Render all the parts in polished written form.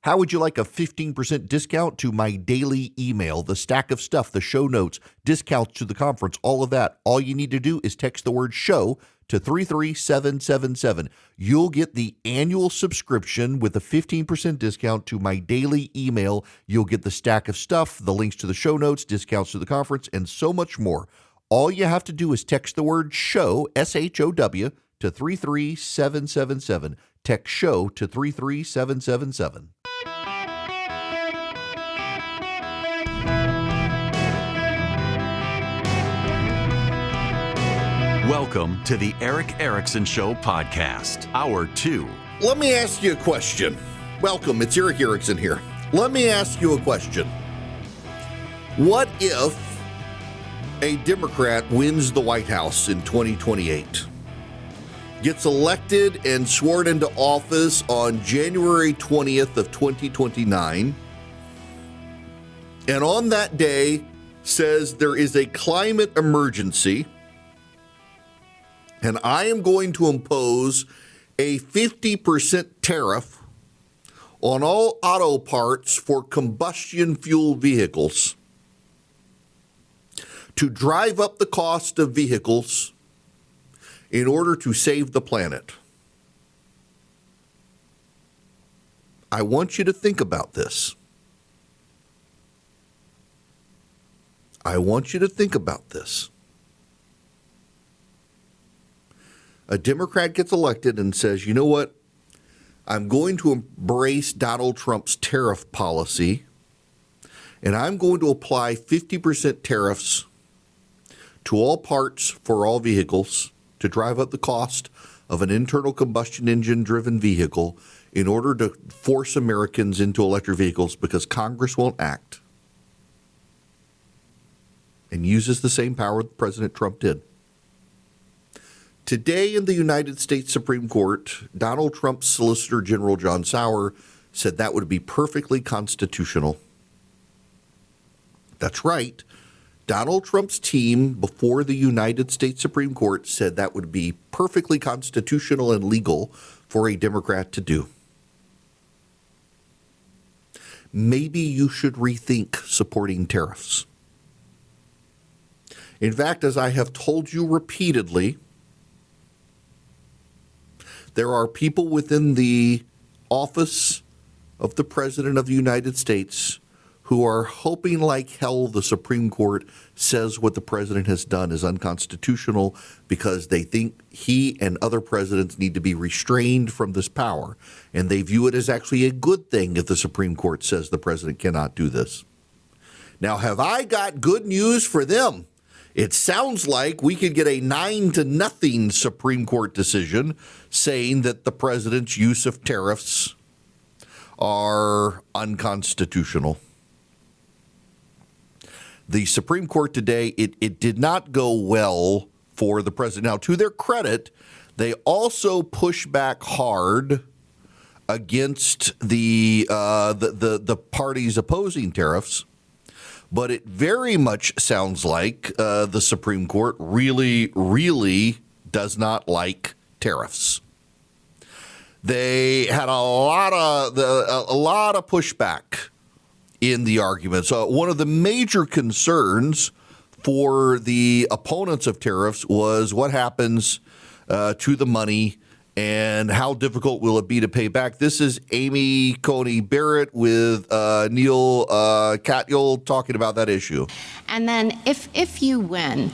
How would you like a 15% discount to my daily email, the stack of stuff, the show notes, discounts to the conference, all of that? All you need to do is text the word show to 33777. You'll get the annual subscription with a 15% discount to my daily email. You'll get the stack of stuff, the links to the show notes, discounts to the conference, and so much more. All you have to do is text the word show, SHOW, to 33777. Text show to 33777. Welcome to the Eric Erickson Show podcast, Hour 2. Let me ask you a question. Welcome, it's Eric Erickson here. Let me ask you a question. What if a Democrat wins the White House in 2028, gets elected and sworn into office on January 20th of 2029, and on that day says there is a climate emergency, and I am going to impose a 50% tariff on all auto parts for combustion fuel vehicles to drive up the cost of vehicles in order to save the planet. I want you to think about this. I want you to think about this. A Democrat gets elected and says, you know what? I'm going to embrace Donald Trump's tariff policy, and I'm going to apply 50% tariffs to all parts for all vehicles to drive up the cost of an internal combustion engine-driven vehicle in order to force Americans into electric vehicles because Congress won't act, and uses the same power that President Trump did. Today in the United States Supreme Court, Donald Trump's Solicitor General John Sauer said that would be perfectly constitutional. That's right. Donald Trump's team before the United States Supreme Court said that would be perfectly constitutional and legal for a Democrat to do. Maybe you should rethink supporting tariffs. In fact, as I have told you repeatedly, there are people within the office of the President of the United States who are hoping like hell the Supreme Court says what the president has done is unconstitutional because they think he and other presidents need to be restrained from this power. And they view it as actually a good thing if the Supreme Court says the president cannot do this. Now, have I got good news for them? It sounds like we could get a 9-0 Supreme Court decision saying that the president's use of tariffs are unconstitutional. The Supreme Court today, it did not go well for the president. Now, to their credit, they also push back hard against the parties opposing tariffs. But it very much sounds like the Supreme Court really, really does not like tariffs. They had a lot of pushback in the argument. So one of the major concerns for the opponents of tariffs was what happens to the money and how difficult will it be to pay back. This is Amy Coney Barrett with Neil Katyal talking about that issue. And then if you win,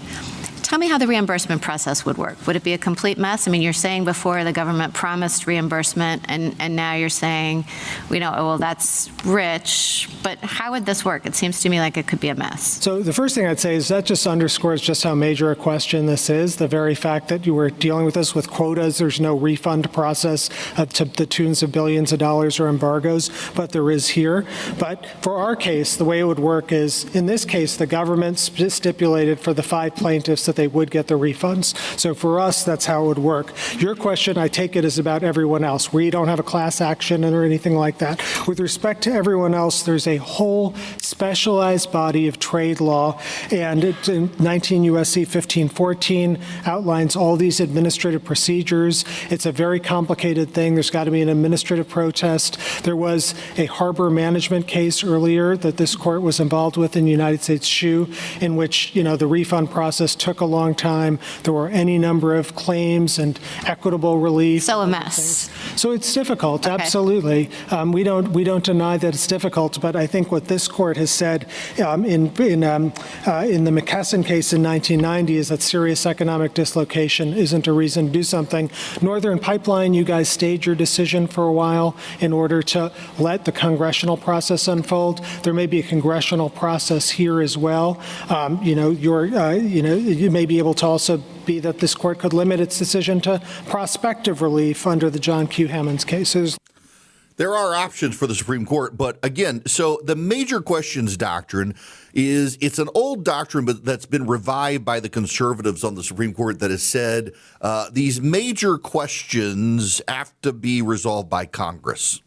tell me how the reimbursement process would work. Would it be a complete mess? I mean, you're saying before the government promised reimbursement, and now you're saying, well, that's rich. But how would this work? It seems to me like it could be a mess. So the first thing I'd say is that just underscores just how major a question this is. The very fact that you were dealing with this with quotas, there's no refund process to the tunes of billions of dollars or embargoes, but there is here. But for our case, the way it would work is, in this case, the government stipulated for the 5 plaintiffs that that they would get the refunds. So for us, that's how it would work. Your question, I take it, is about everyone else. We don't have a class action or anything like that. With respect to everyone else, there's a whole specialized body of trade law, and it's in 19 U.S.C. 1514 outlines all these administrative procedures. It's a very complicated thing. There's got to be an administrative protest. There was a harbor management case earlier that this court was involved with in the United States Shoe, in which, the refund process took a long time. There were any number of claims and equitable relief. So a mess. So it's difficult, Okay. absolutely. We don't deny that it's difficult, but I think what this court has said in the McKesson case in 1990 is that serious economic dislocation isn't a reason to do something. Northern Pipeline, you guys stayed your decision for a while in order to let the congressional process unfold. There may be a congressional process here as well. You may be able to also be that this court could limit its decision to prospective relief under the John Q. Hammons cases. There are options for the Supreme Court, but again, so the major questions doctrine is, it's an old doctrine, but that's been revived by the conservatives on the Supreme Court that has said these major questions have to be resolved by Congress.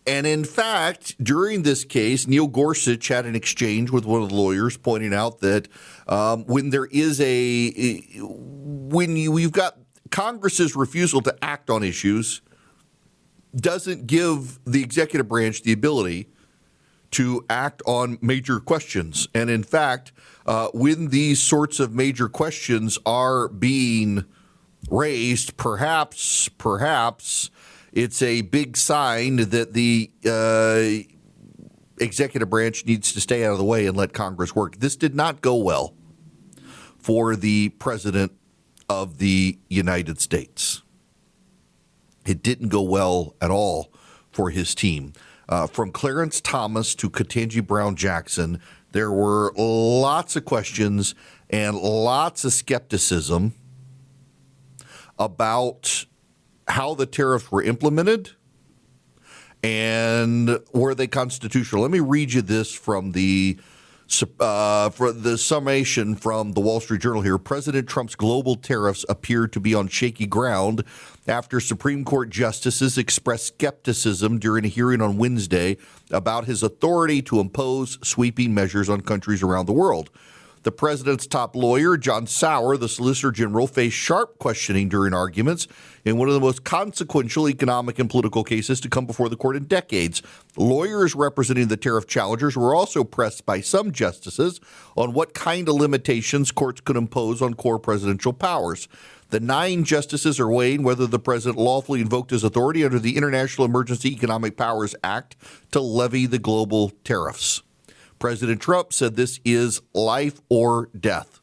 And in fact, during this case, Neil Gorsuch had an exchange with one of the lawyers pointing out that when there is when you've got Congress's refusal to act on issues, doesn't give the executive branch the ability to act on major questions. And in fact, when these sorts of major questions are being raised, perhaps it's a big sign that the executive branch needs to stay out of the way and let Congress work. This did not go well for the President of the United States. It didn't go well at all for his team. From Clarence Thomas to Ketanji Brown Jackson, there were lots of questions and lots of skepticism about how the tariffs were implemented and were they constitutional. Let me read you this from the summation from the Wall Street Journal here. President Trump's global tariffs appear to be on shaky ground after Supreme Court justices expressed skepticism during a hearing on Wednesday about his authority to impose sweeping measures on countries around the world. The president's top lawyer, John Sauer, the Solicitor General, faced sharp questioning during arguments in one of the most consequential economic and political cases to come before the court in decades. Lawyers representing the tariff challengers were also pressed by some justices on what kind of limitations courts could impose on core presidential powers. The 9 justices are weighing whether the president lawfully invoked his authority under the International Emergency Economic Powers Act to levy the global tariffs. President Trump said this is life or death.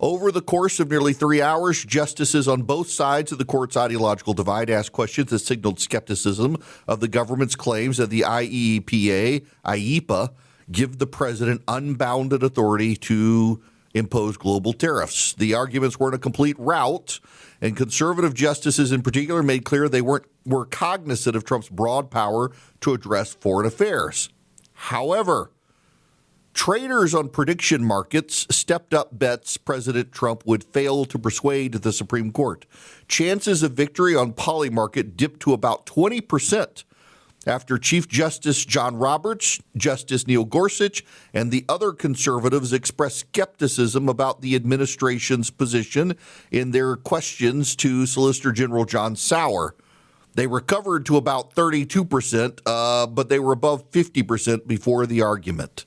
Over the course of nearly 3 hours, justices on both sides of the court's ideological divide asked questions that signaled skepticism of the government's claims that the IEPA give the president unbounded authority to impose global tariffs. The arguments weren't a complete rout, and conservative justices in particular made clear they were cognizant of Trump's broad power to address foreign affairs. However, traders on prediction markets stepped up bets President Trump would fail to persuade the Supreme Court. Chances of victory on Polymarket dipped to about 20% after Chief Justice John Roberts, Justice Neil Gorsuch, and the other conservatives expressed skepticism about the administration's position in their questions to Solicitor General John Sauer. They recovered to about 32%, but they were above 50% before the argument.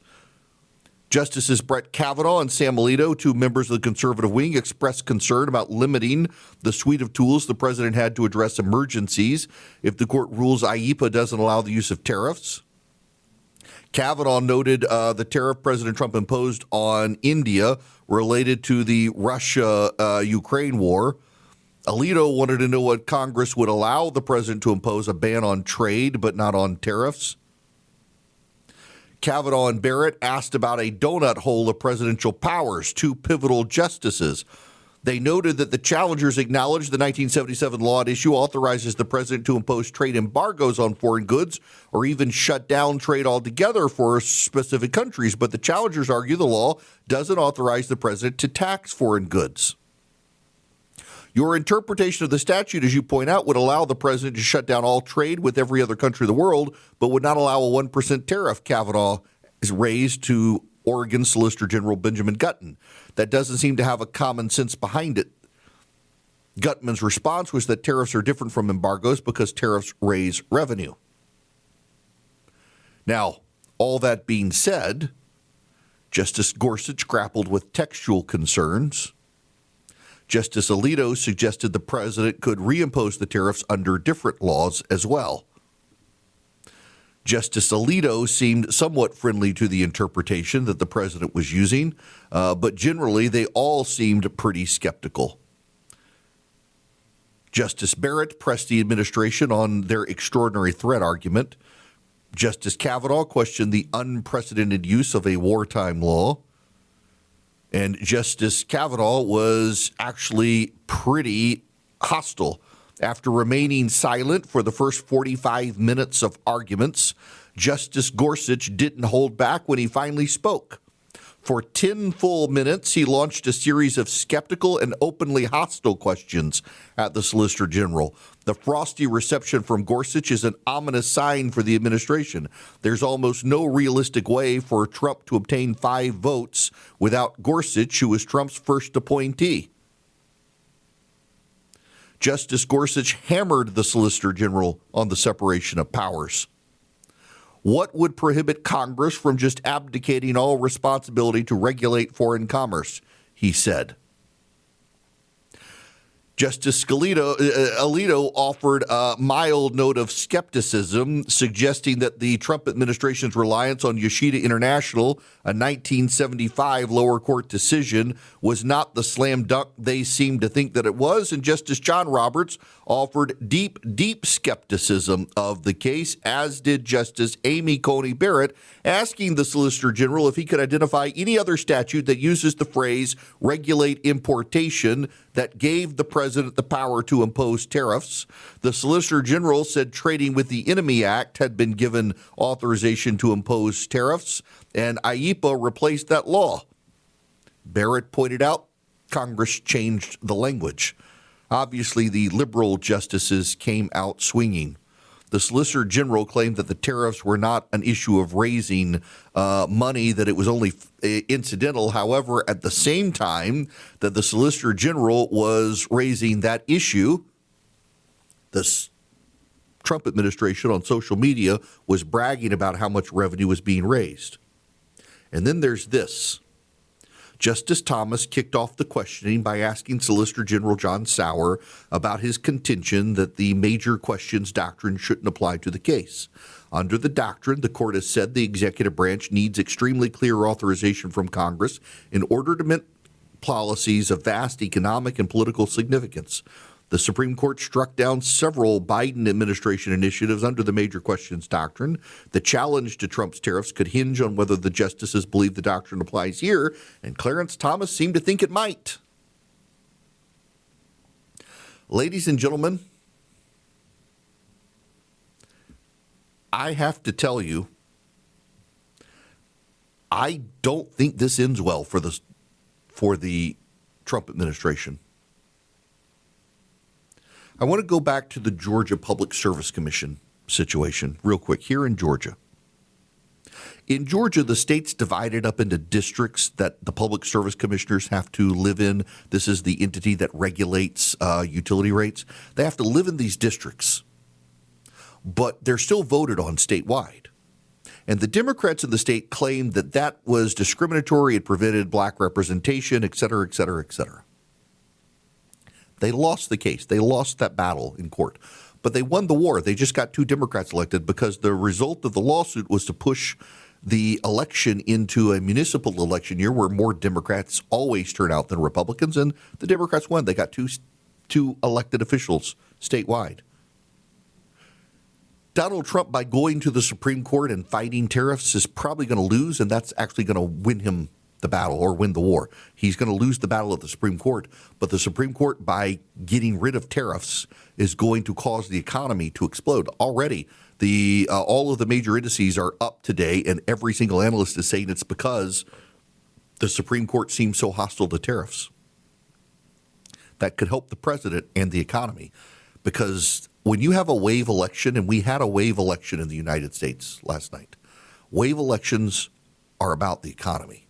Justices Brett Kavanaugh and Sam Alito, 2 members of the conservative wing, expressed concern about limiting the suite of tools the president had to address emergencies if the court rules IEPA doesn't allow the use of tariffs. Kavanaugh noted the tariff President Trump imposed on India related to the Russia-Ukraine war. Alito wanted to know what Congress would allow the president to impose a ban on trade, but not on tariffs. Kavanaugh and Barrett asked about a donut hole of presidential powers, 2 pivotal justices. They noted that the challengers acknowledged the 1977 law at issue authorizes the president to impose trade embargoes on foreign goods or even shut down trade altogether for specific countries. But the challengers argue the law doesn't authorize the president to tax foreign goods. Your interpretation of the statute, as you point out, would allow the president to shut down all trade with every other country of the world, but would not allow a 1% tariff, Kavanaugh is raised to Oregon Solicitor General Benjamin Gutman. That doesn't seem to have a common sense behind it. Gutman's response was that tariffs are different from embargoes because tariffs raise revenue. Now, all that being said, Justice Gorsuch grappled with textual concerns. Justice Alito suggested the president could reimpose the tariffs under different laws as well. Justice Alito seemed somewhat friendly to the interpretation that the president was using, but generally they all seemed pretty skeptical. Justice Barrett pressed the administration on their extraordinary threat argument. Justice Kavanaugh questioned the unprecedented use of a wartime law. And Justice Kavanaugh was actually pretty hostile. After remaining silent for the first 45 minutes of arguments, Justice Gorsuch didn't hold back when he finally spoke. For 10 full minutes, he launched a series of skeptical and openly hostile questions at the Solicitor General. The frosty reception from Gorsuch is an ominous sign for the administration. There's almost no realistic way for Trump to obtain 5 votes without Gorsuch, who was Trump's first appointee. Justice Gorsuch hammered the Solicitor General on the separation of powers. What would prohibit Congress from just abdicating all responsibility to regulate foreign commerce, he said. Justice Alito offered a mild note of skepticism, suggesting that the Trump administration's reliance on Yoshida International, a 1975 lower court decision, was not the slam dunk they seemed to think that it was. And Justice John Roberts offered deep skepticism of the case, as did Justice Amy Coney Barrett, asking the Solicitor General if he could identify any other statute that uses the phrase regulate importation that gave the president the power to impose tariffs. The Solicitor General said Trading with the Enemy Act had been given authorization to impose tariffs, and IEPA replaced that law. Barrett pointed out Congress changed the language. Obviously, the liberal justices came out swinging. The Solicitor General claimed that the tariffs were not an issue of raising money, that it was only incidental. However, at the same time that the Solicitor General was raising that issue, the Trump administration on social media was bragging about how much revenue was being raised. And then there's this. Justice Thomas kicked off the questioning by asking Solicitor General John Sauer about his contention that the major questions doctrine shouldn't apply to the case. Under the doctrine, the court has said the executive branch needs extremely clear authorization from Congress in order to meet policies of vast economic and political significance. The Supreme Court struck down several Biden administration initiatives under the major questions doctrine. The challenge to Trump's tariffs could hinge on whether the justices believe the doctrine applies here, and Clarence Thomas seemed to think it might. Ladies and gentlemen, I have to tell you, I don't think this ends well for the Trump administration. I want to go back to the Georgia Public Service Commission situation real quick here in Georgia. In Georgia, the state's divided up into districts that the public service commissioners have to live in. This is the entity that regulates utility rates. They have to live in these districts, but they're still voted on statewide. And the Democrats in the state claimed that that was discriminatory. It prevented black representation, et cetera, et cetera, et cetera. They lost the case. They lost that battle in court. But they won the war. They just got 2 Democrats elected because the result of the lawsuit was to push the election into a municipal election year where more Democrats always turn out than Republicans, and the Democrats won. They got two elected officials statewide. Donald Trump, by going to the Supreme Court and fighting tariffs, is probably going to lose, and that's actually going to win him the battle or win the war. He's going to lose the battle at the Supreme Court. But the Supreme Court, by getting rid of tariffs, is going to cause the economy to explode. Already, all of the major indices are up today, and every single analyst is saying it's because the Supreme Court seems so hostile to tariffs. That could help the president and the economy, because when you have a wave election, and we had a wave election in the United States last night, wave elections are about the economy.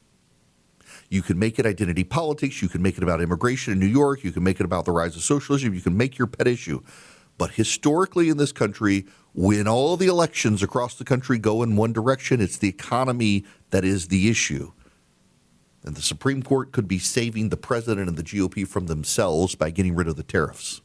You can make it identity politics. You can make it about immigration in New York. You can make it about the rise of socialism. You can make your pet issue. But historically in this country, when all the elections across the country go in one direction, it's the economy that is the issue. And the Supreme Court could be saving the president and the GOP from themselves by getting rid of the tariffs.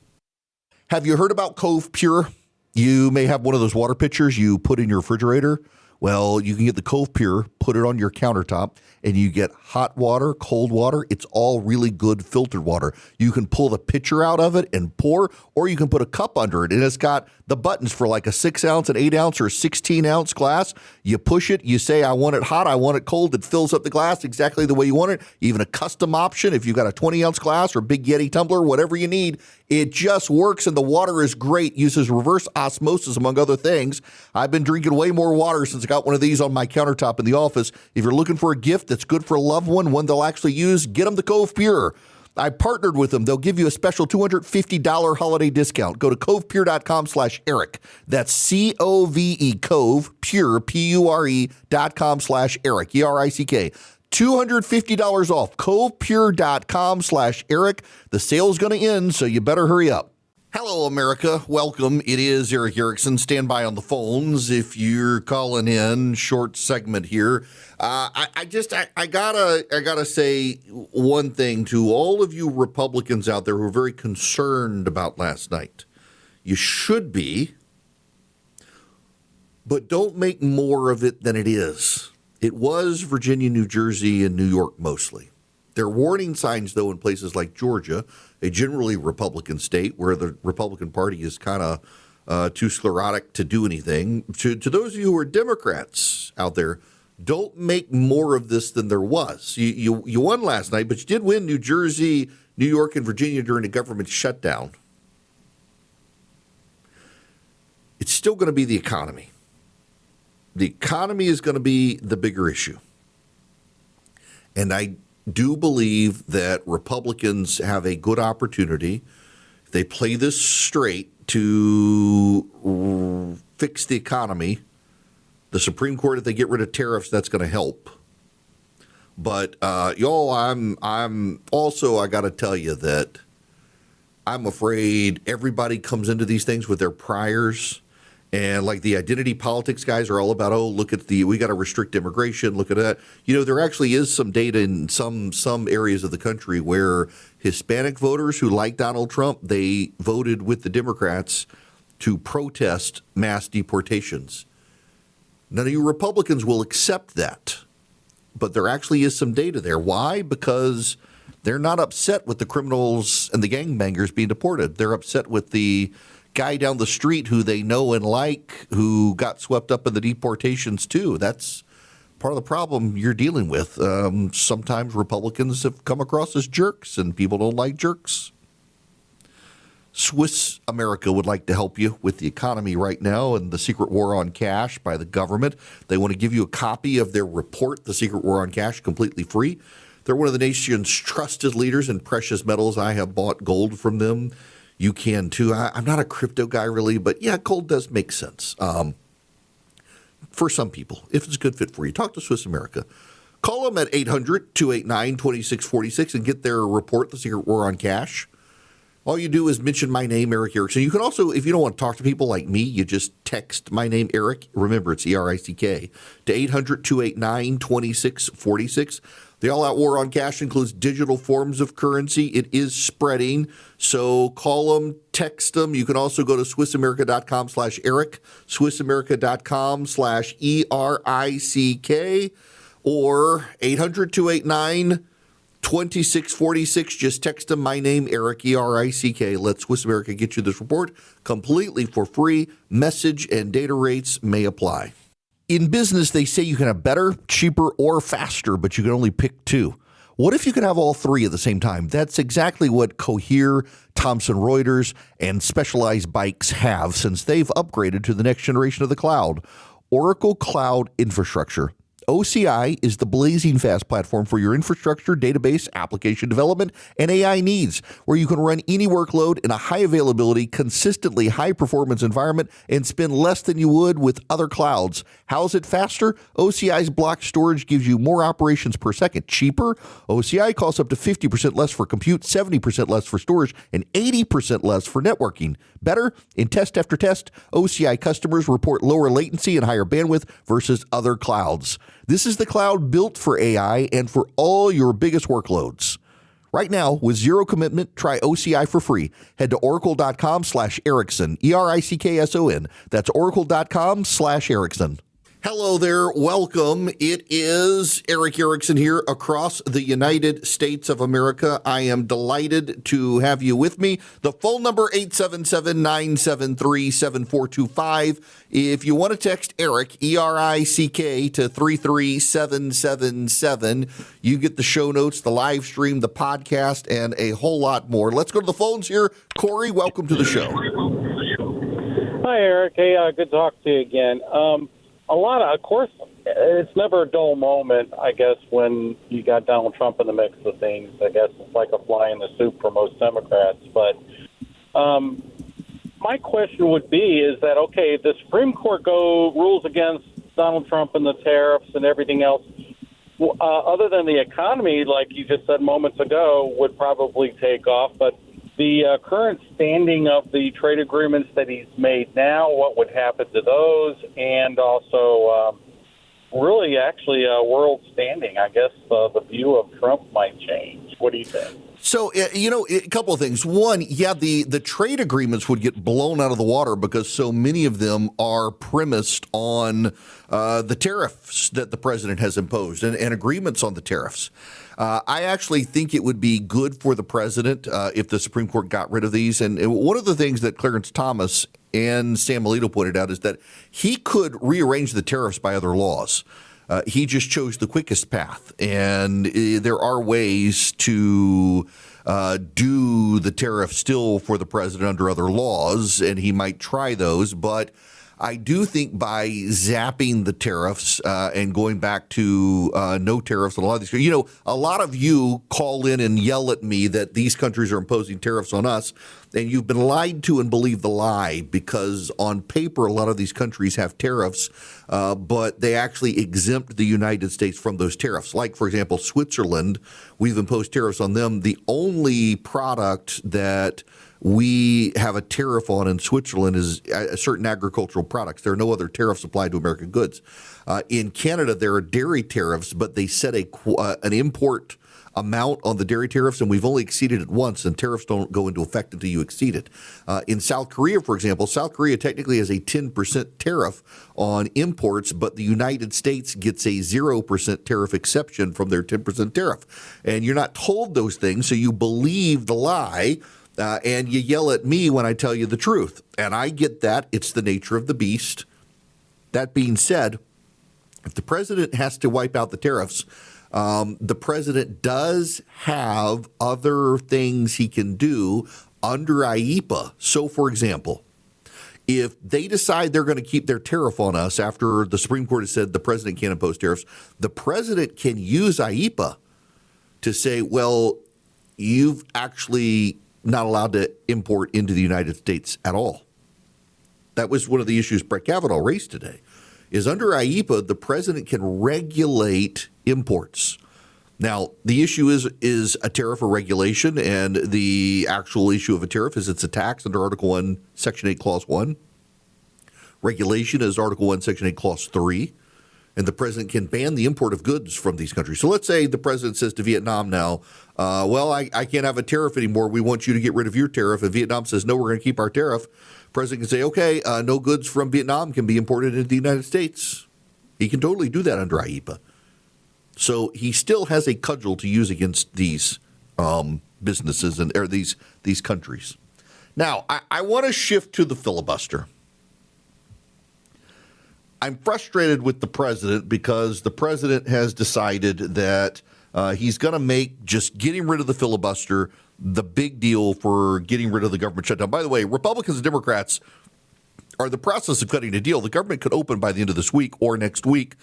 Have you heard about Cove Pure? You may have one of those water pitchers you put in your refrigerator. Well, you can get the Cove Pure, put it on your countertop, and you get hot water, cold water. It's all really good filtered water. You can pull the pitcher out of it and pour, or you can put a cup under it, and it's got the buttons for like a 6-ounce, an 8-ounce, or a 16-ounce glass. You push it, you say, I want it hot, I want it cold. It fills up the glass exactly the way you want it. Even a custom option if you've got a 20-ounce glass or big Yeti tumbler, whatever you need. It just works, and the water is great. Uses reverse osmosis, among other things. I've been drinking way more water since I got one of these on my countertop in the office. If you're looking for a gift that's good for a loved one they'll actually use, get them the Cove Pure. I partnered with them. They'll give you a special $250 holiday discount. Go to covepure.com/Eric. That's C-O-V-E, Cove, Pure, Pure.com/Eric, E-R-I-C-K. $250 off, covepure.com/Eric. The sale's going to end, so you better hurry up. Hello, America. Welcome. It is Eric Erickson. Stand by on the phones if you're calling in. Short segment here. I gotta say one thing to all of you Republicans out there who are very concerned about last night. You should be, but don't make more of it than it is. It was Virginia, New Jersey, and New York mostly. There are warning signs, though, in places like Georgia, a generally Republican state where the Republican Party is kind of too sclerotic to do anything. To those of you who are Democrats out there, don't make more of this than there was. You won last night, but you did win New Jersey, New York, and Virginia during the government shutdown. It's still going to be the economy. The economy is going to be the bigger issue. And I do believe that Republicans have a good opportunity, if they play this straight, to fix the economy. The Supreme Court, if they get rid of tariffs, that's going to help. But y'all, I'm also, I got to tell you that I'm afraid everybody comes into these things with their priors. And like the identity politics guys are all about, we got to restrict immigration. Look at that. You know, there actually is some data in some areas of the country where Hispanic voters who like Donald Trump, they voted with the Democrats to protest mass deportations. None of you Republicans will accept that. But there actually is some data there. Why? Because they're not upset with the criminals and the gangbangers being deported. They're upset with the guy down the street who they know and like, who got swept up in the deportations too. That's part of the problem you're dealing with. Sometimes Republicans have come across as jerks, and people don't like jerks. Swiss America would like to help you with the economy right now and the secret war on cash by the government. They want to give you a copy of their report, The Secret War on Cash, completely free. They're one of the nation's trusted leaders in precious metals. I have bought gold from them. You can too. I'm not a crypto guy really, but yeah, gold does make sense for some people. If it's a good fit for you, talk to Swiss America. Call them at 800-289-2646 and get their report, The Secret War on Cash. All you do is mention my name, Eric Erickson. You can also, if you don't want to talk to people like me, you just text my name, Eric. Remember, it's E-R-I-C-K, to 800-289-2646. The all-out war on cash includes digital forms of currency. It is spreading, so call them, text them. You can also go to SwissAmerica.com/Eric, SwissAmerica.com/ERICK, or 800-289-2646. Just text them my name, Eric, E-R-I-C-K. Let Swiss America get you this report completely for free. Message and data rates may apply. In business, they say you can have better, cheaper, or faster, but you can only pick two. What if you could have all three at the same time? That's exactly what Cohere, Thomson Reuters, and Specialized Bikes have since they've upgraded to the next generation of the cloud. Oracle Cloud Infrastructure. OCI is the blazing fast platform for your infrastructure, database, application development, and AI needs, where you can run any workload in a high availability, consistently high performance environment and spend less than you would with other clouds. How's it faster? OCI's block storage gives you more operations per second. Cheaper? OCI costs up to 50% less for compute, 70% less for storage, and 80% less for networking. Better? In test after test, OCI customers report lower latency and higher bandwidth versus other clouds. This is the cloud built for AI and for all your biggest workloads. Right now, with zero commitment, try OCI for free. Head to oracle.com/Erickson, ERICKSON. That's oracle.com/Erickson. Hello there. Welcome. It is Eric Erickson here across the United States of America. I am delighted to have you with me. The phone number 877-973-7425. If you want to text Eric, ERICK, to 33777, you get the show notes, the live stream, the podcast, and a whole lot more. Let's go to the phones here. Corey, welcome to the show. Hi, Eric. Hey, good to talk to you again. Of course, it's never a dull moment, I guess, when you got Donald Trump in the mix of things. I guess it's like a fly in the soup for most Democrats. But my question would be is that, okay, the Supreme Court rules against Donald Trump and the tariffs and everything else. Other than the economy, like you just said moments ago, would probably take off. But the current standing of the trade agreements that he's made now, what would happen to those, and also really actually world standing. I guess the view of Trump might change. What do you think? So, a couple of things. One, yeah, the trade agreements would get blown out of the water because so many of them are premised on the tariffs that the president has imposed and agreements on the tariffs. I actually think it would be good for the president if the Supreme Court got rid of these. And one of the things that Clarence Thomas and Sam Alito pointed out is that he could rearrange the tariffs by other laws. He just chose the quickest path. And there are ways to do the tariff still for the president under other laws, and he might try those. But I do think by zapping the tariffs and going back to no tariffs on a lot of these, a lot of you call in and yell at me that these countries are imposing tariffs on us, and you've been lied to and believe the lie because on paper, a lot of these countries have tariffs, but they actually exempt the United States from those tariffs. Like, for example, Switzerland, we've imposed tariffs on them. The only product that we have a tariff on in Switzerland is certain agricultural products. There are no other tariffs applied to American goods. In Canada, there are dairy tariffs, but they set an import amount on the dairy tariffs, and we've only exceeded it once, and tariffs don't go into effect until you exceed it. In South Korea, for example, South Korea technically has a 10% tariff on imports, but the United States gets a 0% tariff exception from their 10% tariff. And you're not told those things, so you believe the lie. And you yell at me when I tell you the truth. And I get that. It's the nature of the beast. That being said, if the president has to wipe out the tariffs, the president does have other things he can do under IEEPA. So, for example, if they decide they're going to keep their tariff on us after the Supreme Court has said the president can't impose tariffs, the president can use IEEPA to say, well, you've actually not allowed to import into the United States at all. That was one of the issues Brett Kavanaugh raised today, is under IEEPA, the president can regulate imports. Now, the issue is a tariff or regulation, and the actual issue of a tariff is it's a tax under Article 1, Section 8, Clause 1. Regulation is Article 1, Section 8, Clause 3. And the president can ban the import of goods from these countries. So let's say the president says to Vietnam now, I can't have a tariff anymore. We want you to get rid of your tariff. And Vietnam says, no, we're going to keep our tariff. The president can say, okay, no goods from Vietnam can be imported into the United States. He can totally do that under IEEPA. So he still has a cudgel to use against these businesses or these countries. Now, I want to shift to the filibuster. I'm frustrated with the president because the president has decided that he's going to make just getting rid of the filibuster the big deal for getting rid of the government shutdown. By the way, Republicans and Democrats are in the process of cutting a deal. The government could open by the end of this week or next week.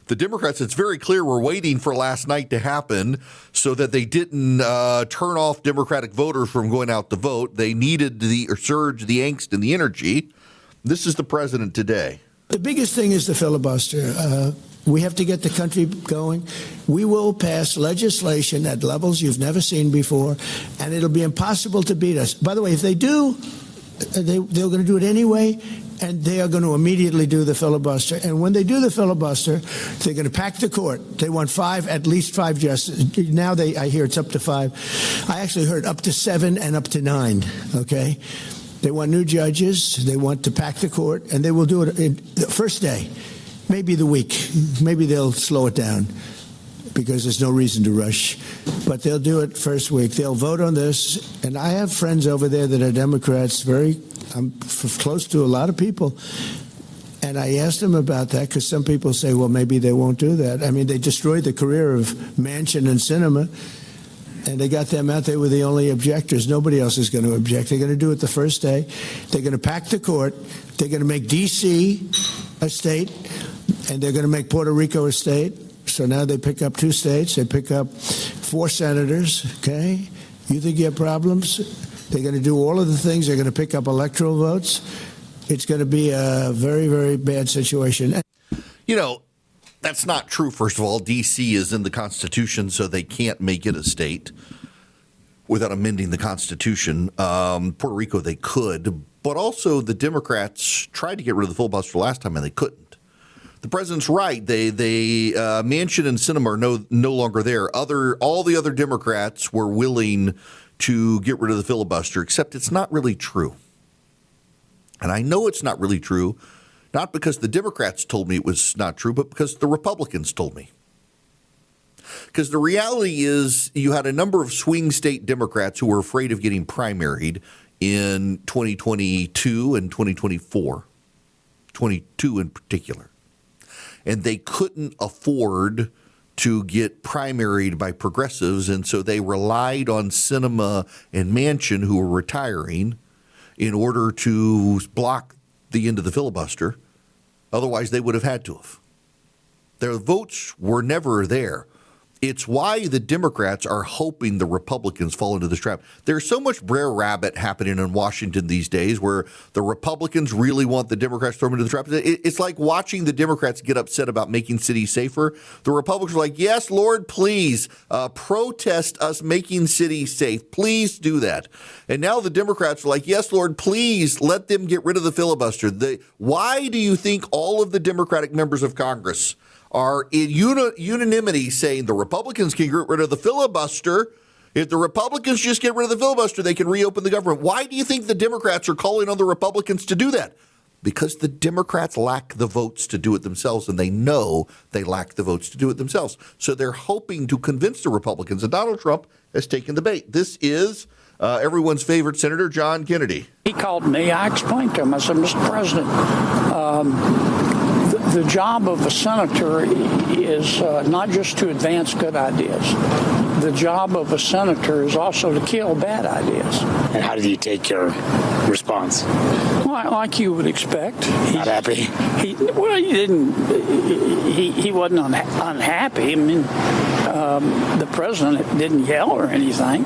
The Democrats, it's very clear, were waiting for last night to happen so that they didn't turn off Democratic voters from going out to vote. They needed the surge, the angst, and the energy. This is the president today. The biggest thing is the filibuster. We have to get the country going. We will pass legislation at levels you've never seen before, and it'll be impossible to beat us. By the way, if they do, they're going to do it anyway, and they are going to immediately do the filibuster. And when they do the filibuster, they're going to pack the court. They want at least five justices. Now I hear it's up to 5. I actually heard up to 7 and up to 9, okay? They want new judges. They want to pack the court, and they will do it in the first day, maybe the week. Maybe they'll slow it down because there's no reason to rush. But they'll do it first week. They'll vote on this. And I have friends over there that are Democrats. I'm close to a lot of people. And I asked them about that because some people say, well, maybe they won't do that. I mean, they destroyed the career of Manchin and Sinema. And they got them out. They were the only objectors. Nobody else is going to object. They're going to do it the first day. They're going to pack the court. They're going to make D.C. a state, and they're going to make Puerto Rico a state. So now they pick up 2 states. They pick up 4 senators, okay? You think you have problems? They're going to do all of the things. They're going to pick up electoral votes. It's going to be a very, very bad situation. You know, that's not true, first of all. D.C. is in the Constitution, so they can't make it a state without amending the Constitution. Puerto Rico, they could. But also, the Democrats tried to get rid of the filibuster last time, and they couldn't. The president's right. Manchin and Sinema are no longer there. All the other Democrats were willing to get rid of the filibuster, except it's not really true. And I know it's not really true, not because the Democrats told me it was not true, but because the Republicans told me. Because the reality is you had a number of swing state Democrats who were afraid of getting primaried in 2022 and 2024, 22 in particular. And they couldn't afford to get primaried by progressives, and so they relied on Sinema and Manchin, who were retiring, in order to block the end of the filibuster. Otherwise, they would have had to have. Their votes were never there. It's why the Democrats are hoping the Republicans fall into this trap. There's so much Brer Rabbit happening in Washington these days where the Republicans really want the Democrats to throw them into the trap. It's like watching the Democrats get upset about making cities safer. The Republicans are like, yes, Lord, please protest us making cities safe. Please do that. And now the Democrats are like, yes, Lord, please let them get rid of the filibuster. Why do you think all of the Democratic members of Congress are in unanimity saying the Republicans can get rid of the filibuster? If the Republicans just get rid of the filibuster, they can reopen the government. Why do you think the Democrats are calling on the Republicans to do that? Because the Democrats lack the votes to do it themselves, and they know they lack the votes to do it themselves. So they're hoping to convince the Republicans, and Donald Trump has taken the bait. This is everyone's favorite Senator John Kennedy. He called me. I explained to him. I said, Mr. President, the job of a senator is not just to advance good ideas. The job of a senator is also to kill bad ideas. And how did he take your response? Well, like you would expect. Not happy? He didn't. He wasn't unhappy. I mean, the president didn't yell or anything.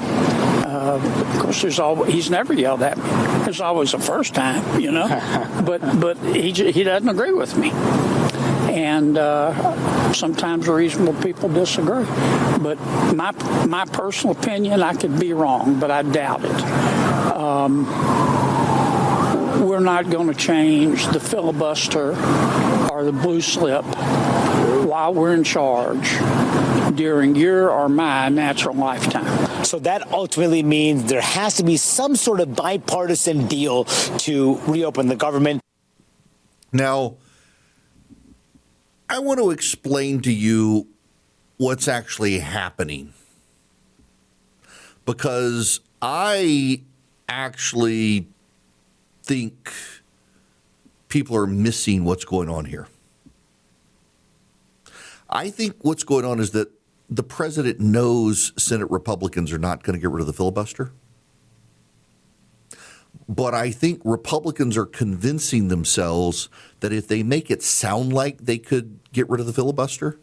Of course, he's never yelled at me. There's always a first time, you know. but he doesn't agree with me. And sometimes reasonable people disagree. But my personal opinion, I could be wrong, but I doubt it. We're not going to change the filibuster or the blue slip while we're in charge during your or my natural lifetime. So that ultimately means there has to be some sort of bipartisan deal to reopen the government. Now, I want to explain to you what's actually happening, because I actually think people are missing what's going on here. I think what's going on is that the president knows Senate Republicans are not going to get rid of the filibuster. But I think Republicans are convincing themselves that if they make it sound like they could get rid of the filibuster,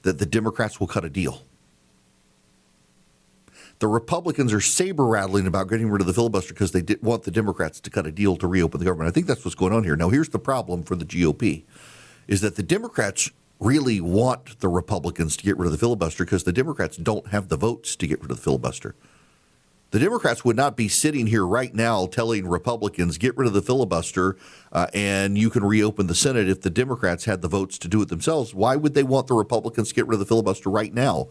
that the Democrats will cut a deal. The Republicans are saber-rattling about getting rid of the filibuster because they want the Democrats to cut a deal to reopen the government. I think that's what's going on here. Now, here's the problem for the GOP, is that the Democrats really want the Republicans to get rid of the filibuster because the Democrats don't have the votes to get rid of the filibuster. The Democrats would not be sitting here right now telling Republicans, get rid of the filibuster and you can reopen the Senate if the Democrats had the votes to do it themselves. Why would they want the Republicans to get rid of the filibuster right now?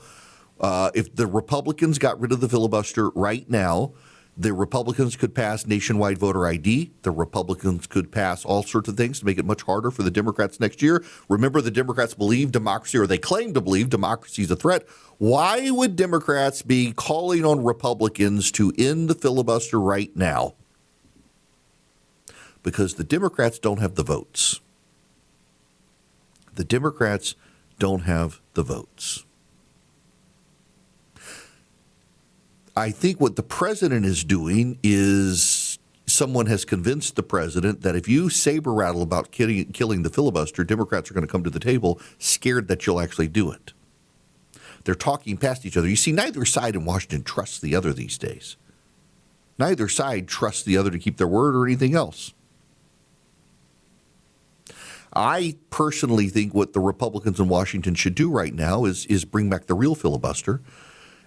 If the Republicans got rid of the filibuster right now, the Republicans could pass nationwide voter ID. The Republicans could pass all sorts of things to make it much harder for the Democrats next year. Remember, the Democrats believe democracy, or they claim to believe democracy is a threat. Why would Democrats be calling on Republicans to end the filibuster right now? Because the Democrats don't have the votes. The Democrats don't have the votes. I think what the president is doing is someone has convinced the president that if you saber rattle about killing the filibuster, Democrats are going to come to the table scared that you'll actually do it. They're talking past each other. You see, neither side in Washington trusts the other these days. Neither side trusts the other to keep their word or anything else. I personally think what the Republicans in Washington should do right now is bring back the real filibuster.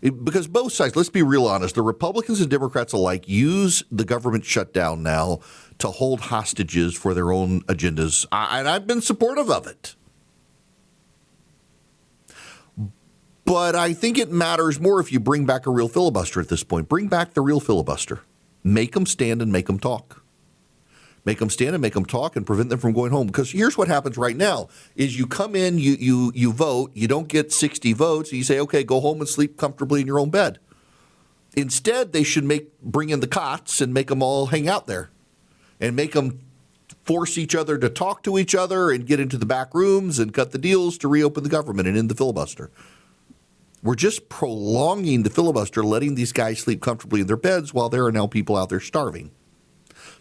Because both sides, let's be real honest, the Republicans and Democrats alike use the government shutdown now to hold hostages for their own agendas, and I've been supportive of it. But I think it matters more if you bring back a real filibuster at this point. Bring back the real filibuster. Make them stand and make them talk. Make them stand and make them talk and prevent them from going home. Because here's what happens right now is you come in, you vote, you don't get 60 votes, and you say, okay, go home and sleep comfortably in your own bed. Instead, they should bring in the cots and make them all hang out there and make them force each other to talk to each other and get into the back rooms and cut the deals to reopen the government and end the filibuster. We're just prolonging the filibuster, letting these guys sleep comfortably in their beds while there are now people out there starving.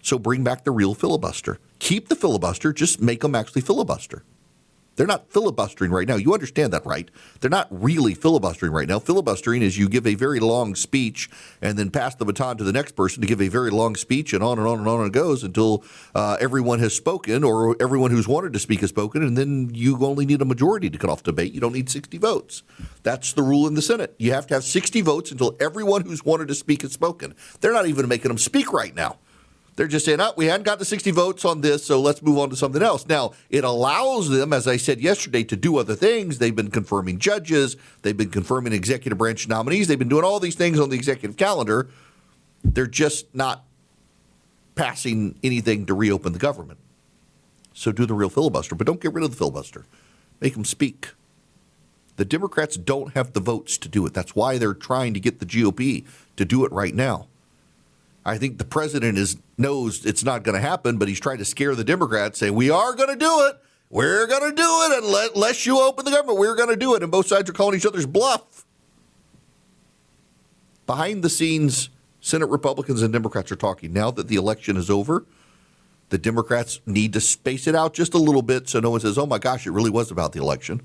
So bring back the real filibuster. Keep the filibuster, just make them actually filibuster. They're not filibustering right now. You understand that, right? They're not really filibustering right now. Filibustering is you give a very long speech and then pass the baton to the next person to give a very long speech, and on and on and on it goes until everyone has spoken or everyone who's wanted to speak has spoken, and then you only need a majority to cut off debate. You don't need 60 votes. That's the rule in the Senate. You have to have 60 votes until everyone who's wanted to speak has spoken. They're not even making them speak right now. They're just saying, we hadn't got the 60 votes on this, so let's move on to something else. Now, it allows them, as I said yesterday, to do other things. They've been confirming judges. They've been confirming executive branch nominees. They've been doing all these things on the executive calendar. They're just not passing anything to reopen the government. So do the real filibuster, but don't get rid of the filibuster. Make them speak. The Democrats don't have the votes to do it. That's why they're trying to get the GOP to do it right now. I think the president knows it's not going to happen, but he's trying to scare the Democrats, saying, we are going to do it. We're going to do it. Unless you open the government, we're going to do it. And both sides are calling each other's bluff. Behind the scenes, Senate Republicans and Democrats are talking. Now that the election is over, the Democrats need to space it out just a little bit so no one says, oh, my gosh, it really was about the election.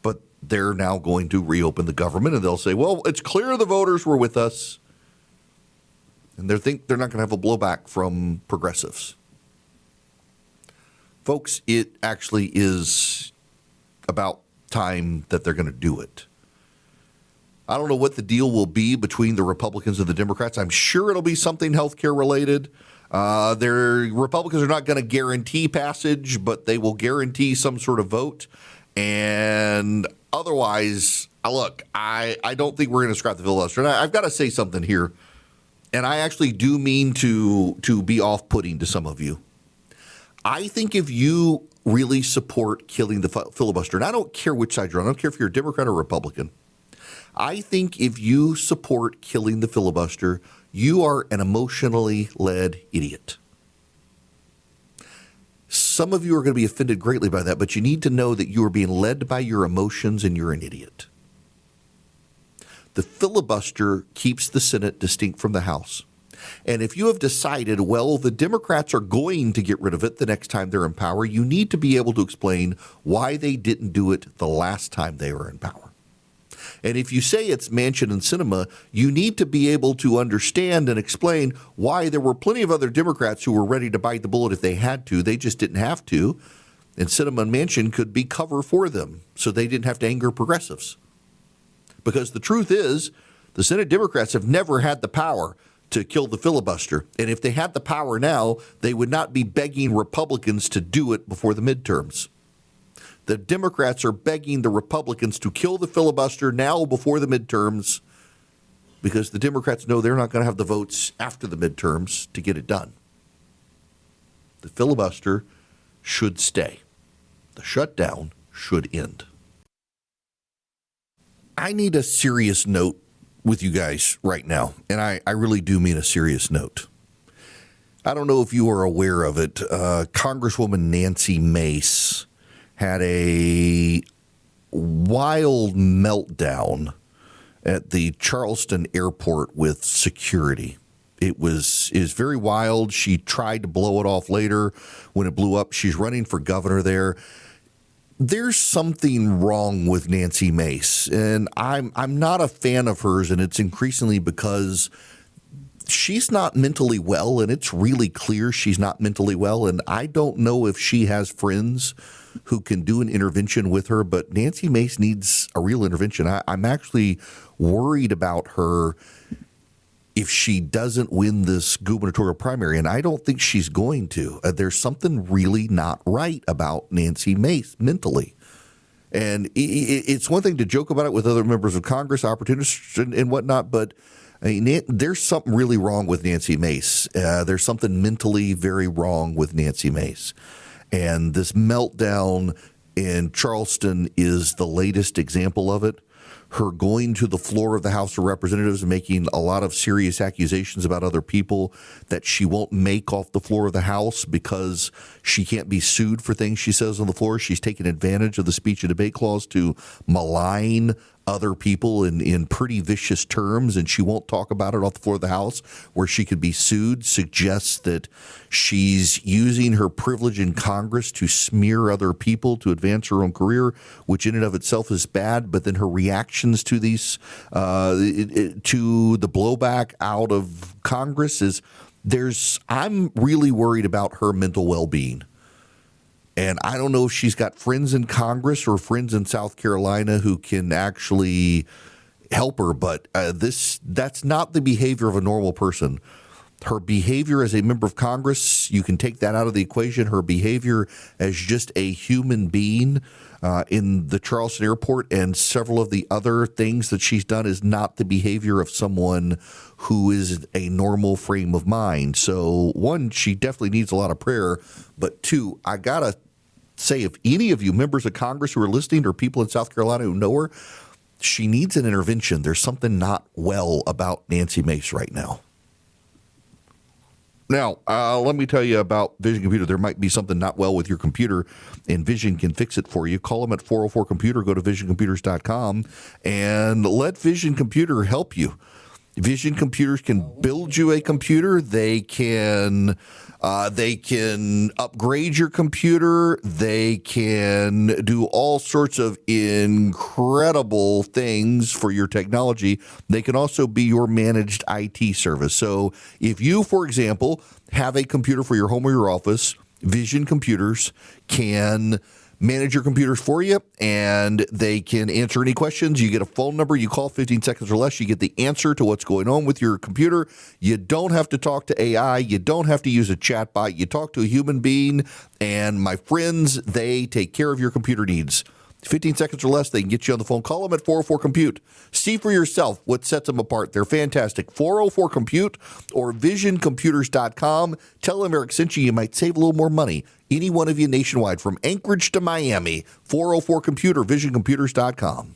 But they're now going to reopen the government, and they'll say, well, it's clear the voters were with us. And they think they're not going to have a blowback from progressives. Folks, it actually is about time that they're going to do it. I don't know what the deal will be between the Republicans and the Democrats. I'm sure it'll be something healthcare related. Republicans are not going to guarantee passage, but they will guarantee some sort of vote. And otherwise, look, I don't think we're going to scrap the filibuster. And I've got to say something here. And I actually do mean to be off-putting to some of you. I think if you really support killing the filibuster, and I don't care which side you're on, I don't care if you're a Democrat or Republican, I think if you support killing the filibuster, you are an emotionally led idiot. some of you are going to be offended greatly by that, but you need to know that you are being led by your emotions and you're an idiot. The filibuster keeps the Senate distinct from the House. And if you have decided, well, the Democrats are going to get rid of it the next time they're in power, you need to be able to explain why they didn't do it the last time they were in power. And if you say it's Manchin and Sinema, you need to be able to understand and explain why there were plenty of other Democrats who were ready to bite the bullet if they had to. They just didn't have to. And Sinema and Manchin could be cover for them so they didn't have to anger progressives. Because the truth is, the Senate Democrats have never had the power to kill the filibuster. And if they had the power now, they would not be begging Republicans to do it before the midterms. The Democrats are begging the Republicans to kill the filibuster now before the midterms because the Democrats know they're not going to have the votes after the midterms to get it done. The filibuster should stay. The shutdown should end. I need a serious note with you guys right now, and I really do mean a serious note. I don't know if you are aware of it. Congresswoman Nancy Mace had a wild meltdown at the Charleston airport with security. It is very wild. She tried to blow it off later when it blew up. She's running for governor there. There's something wrong with Nancy Mace, and I'm not a fan of hers, and it's increasingly because she's not mentally well, and it's really clear she's not mentally well, and I don't know if she has friends who can do an intervention with her, but Nancy Mace needs a real intervention. I'm actually worried about her if she doesn't win this gubernatorial primary, and I don't think she's going to. There's something really not right about Nancy Mace mentally. And it's one thing to joke about it with other members of Congress, opportunists and whatnot, but I mean, there's something really wrong with Nancy Mace. There's something mentally very wrong with Nancy Mace. And this meltdown in Charleston is the latest example of it. Her going to the floor of the House of Representatives and making a lot of serious accusations about other people that she won't make off the floor of the House because she can't be sued for things she says on the floor. She's taken advantage of the speech and debate clause to malign other people in pretty vicious terms, and she won't talk about it off the floor of the House where she could be sued, suggests that she's using her privilege in Congress to smear other people to advance her own career, which in and of itself is bad. But then her reactions to these, to the blowback out of Congress I'm really worried about her mental well-being. And I don't know if she's got friends in Congress or friends in South Carolina who can actually help her, but that's not the behavior of a normal person. Her behavior as a member of Congress, you can take that out of the equation. Her behavior as just a human being in the Charleston airport and several of the other things that she's done is not the behavior of someone who is a normal frame of mind. So, one, she definitely needs a lot of prayer, but two, I got to say, if any of you members of Congress who are listening or people in South Carolina who know her, she needs an intervention. There's something not well about Nancy Mace right now. Now, let me tell you about Vision Computer. There might be something not well with your computer, and Vision can fix it for you. Call them at 404-COMPUTER. Go to visioncomputers.com and let Vision Computer help you. Vision Computers can build you a computer. They can upgrade your computer. They can do all sorts of incredible things for your technology. They can also be your managed IT service. So if you, for example, have a computer for your home or your office, Vision Computers can manage your computers for you, and they can answer any questions. You get a phone number, you call 15 seconds or less, you get the answer to what's going on with your computer. You don't have to talk to AI. You don't have to use a chatbot. You talk to a human being, and my friends, they take care of your computer needs. 15 seconds or less, they can get you on the phone. Call them at 404-COMPUTE. See for yourself what sets them apart. They're fantastic. 404-COMPUTE or visioncomputers.com. Tell them Eric sent you. You might save a little more money. Any one of you nationwide from Anchorage to Miami. 404-COMPUTE or visioncomputers.com.